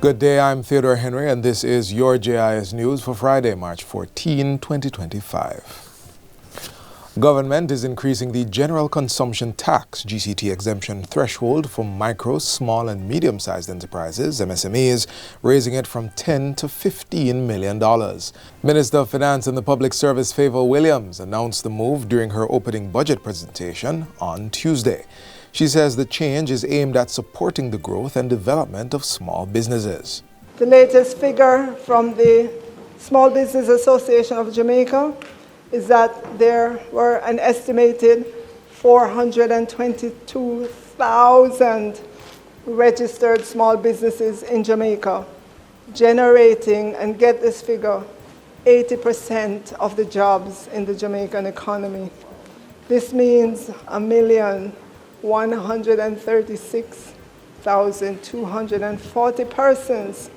Good day, I'm Theodore Henry, and this is your JIS News for Friday, March 14, 2025. Government is increasing the General Consumption Tax (GCT) exemption threshold for micro, small, and medium-sized enterprises (MSMEs), raising it from $10 to $15 million. Minister of Finance and the Public Service Favour Williams announced the move during her opening budget presentation on Tuesday. She says the change is aimed at supporting the growth and development of small businesses. The latest figure from the Small Business Association of Jamaica is that there were an estimated 422,000 registered small businesses in Jamaica, generating, and get this figure, 80% of the jobs in the Jamaican economy. This means 1,136,240 persons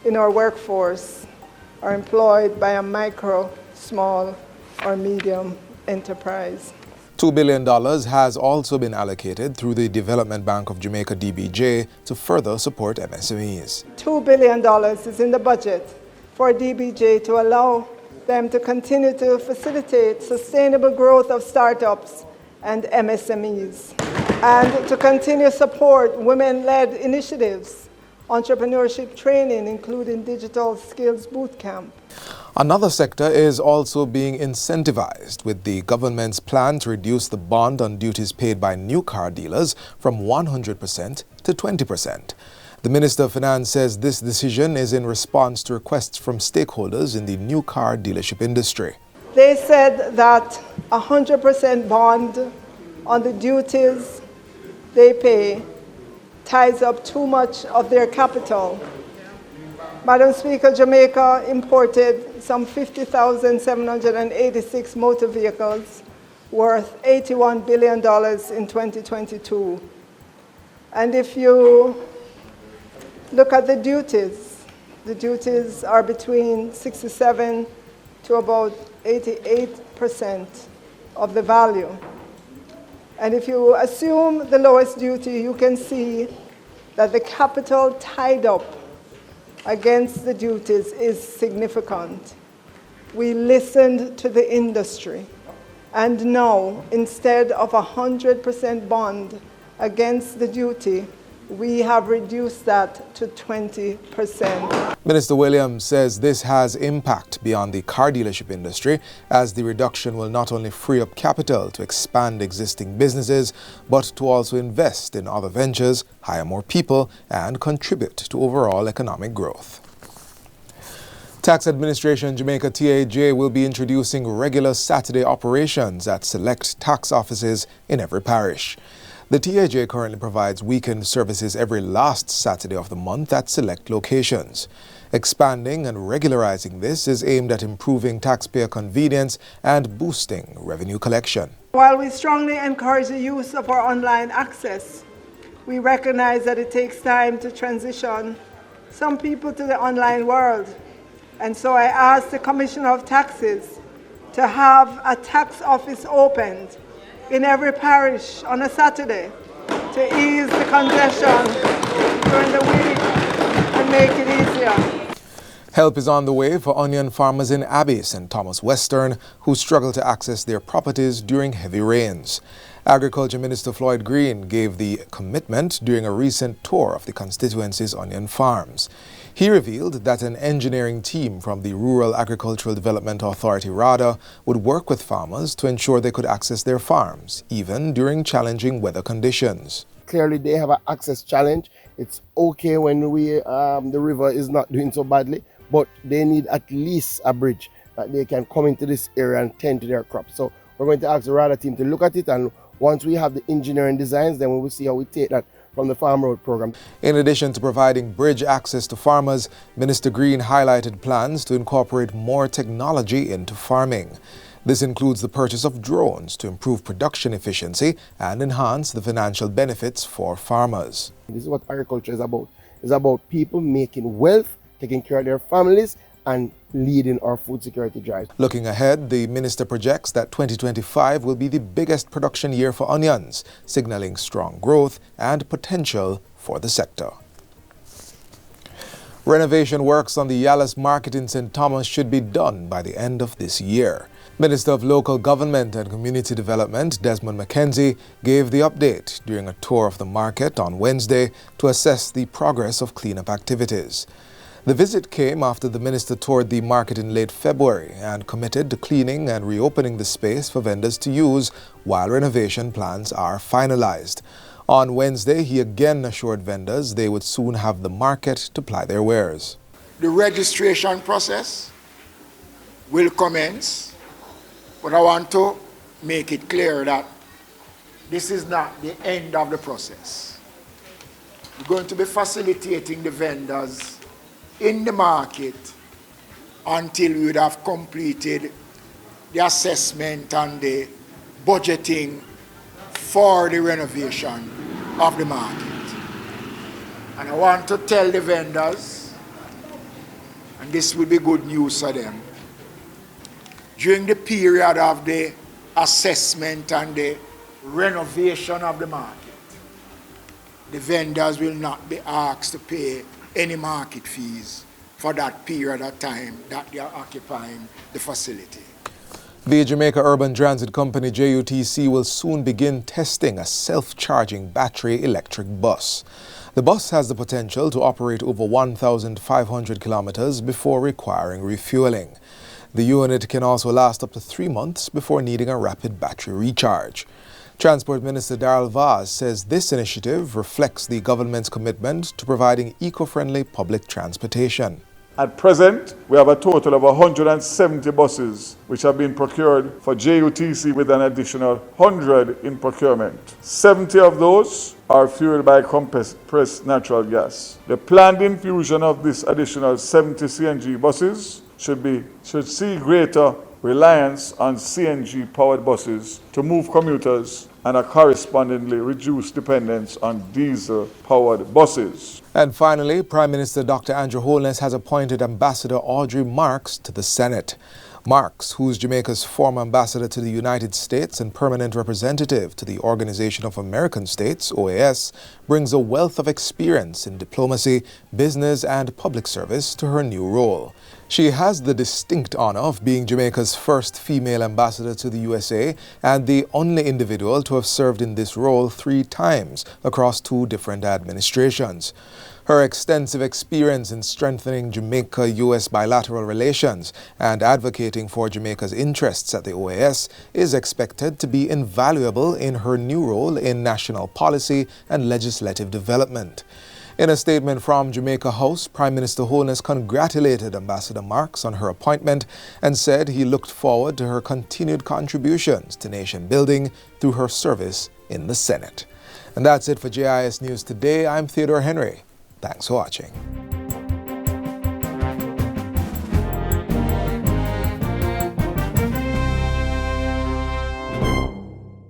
in our workforce are employed by a micro, small, or medium enterprise. $2 billion has also been allocated through the Development Bank of Jamaica (DBJ) to further support MSMEs. $2 billion is in the budget for DBJ to allow them to continue to facilitate sustainable growth of startups and MSMEs, and to continue support women-led initiatives, entrepreneurship training, including digital skills bootcamp. Another sector is also being incentivized with the government's plan to reduce the bond on duties paid by new car dealers from 100% to 20%. The Minister of Finance says this decision is in response to requests from stakeholders in the new car dealership industry. They said that 100% bond on the duties they pay ties up too much of their capital. Madam Speaker, Jamaica imported some 50,786 motor vehicles worth $81 billion in 2022. And if you look at the duties are between 67 to about 88% of the value. And if you assume the lowest duty, you can see that the capital tied up against the duties is significant. We listened to the industry, and now, instead of 100% bond against the duty, we have reduced that to 20%. Minister Williams says this has impact beyond the car dealership industry, as the reduction will not only free up capital to expand existing businesses, but to also invest in other ventures, hire more people, and contribute to overall economic growth. Tax Administration Jamaica (TAJ) will be introducing regular Saturday operations at select tax offices in every parish. The TAJ currently provides weekend services every last Saturday of the month at select locations. Expanding and regularizing this is aimed at improving taxpayer convenience and boosting revenue collection. While we strongly encourage the use of our online access, we recognize that it takes time to transition some people to the online world. And so I asked the Commissioner of Taxes to have a tax office opened in every parish on a Saturday to ease the congestion during the week and make it easier. Help is on the way for onion farmers in Abbey, St. Thomas Western, who struggle to access their properties during heavy rains. Agriculture Minister Floyd Green gave the commitment during a recent tour of the constituency's onion farms. He revealed that an engineering team from the Rural Agricultural Development Authority (RADA) would work with farmers to ensure they could access their farms, even during challenging weather conditions. Clearly, they have an access challenge. It's okay when the river is not doing so badly, but they need at least a bridge that they can come into this area and tend to their crops. So we're going to ask the RADA team to look at it, and once we have the engineering designs, then we will see how we take that from the Farm Road program. In addition to providing bridge access to farmers, Minister Green highlighted plans to incorporate more technology into farming. This includes the purchase of drones to improve production efficiency and enhance the financial benefits for farmers. This is what agriculture is about. It's about people making wealth, taking care of their families, and leading our food security drive. Looking ahead, the minister projects that 2025 will be the biggest production year for onions, signaling strong growth and potential for the sector. Renovation works on the JIS market in St. Thomas should be done by the end of this year. Minister of Local Government and Community Development, Desmond McKenzie, gave the update during a tour of the market on Wednesday to assess the progress of cleanup activities. The visit came after the minister toured the market in late February and committed to cleaning and reopening the space for vendors to use while renovation plans are finalized. On Wednesday, he again assured vendors they would soon have the market to ply their wares. The registration process will commence, but I want to make it clear that this is not the end of the process. We're going to be facilitating the vendors in the market until we would have completed the assessment and the budgeting for the renovation of the market. And I want to tell the vendors, and this will be good news for them, during the period of the assessment and the renovation of the market, the vendors will not be asked to pay any market fees for that period of time that they are occupying the facility. The Jamaica Urban Transit Company, JUTC, will soon begin testing a self-charging battery electric bus. The bus has the potential to operate over 1,500 kilometers before requiring refueling. The unit can also last up to 3 months before needing a rapid battery recharge. Transport Minister Darrell Vaz says this initiative reflects the government's commitment to providing eco-friendly public transportation. At present, we have a total of 170 buses which have been procured for JUTC with an additional 100 in procurement. 70 of those are fueled by compressed natural gas. The planned infusion of this additional 70 CNG buses should see greater reliance on CNG-powered buses to move commuters and a correspondingly reduced dependence on diesel-powered buses. And finally, Prime Minister Dr. Andrew Holness has appointed Ambassador Audrey Marks to the Senate. Marks, who's Jamaica's former ambassador to the United States and permanent representative to the Organization of American States, OAS, brings a wealth of experience in diplomacy, business, and public service to her new role. She has the distinct honor of being Jamaica's first female ambassador to the USA and the only individual to have served in this role 3 times across 2 different administrations. Her extensive experience in strengthening Jamaica-US bilateral relations and advocating for Jamaica's interests at the OAS is expected to be invaluable in her new role in national policy and legislative development. In a statement from Jamaica House, Prime Minister Holness congratulated Ambassador Marks on her appointment and said he looked forward to her continued contributions to nation building through her service in the Senate. And that's it for JIS News Today. I'm Theodore Henry. Thanks for watching.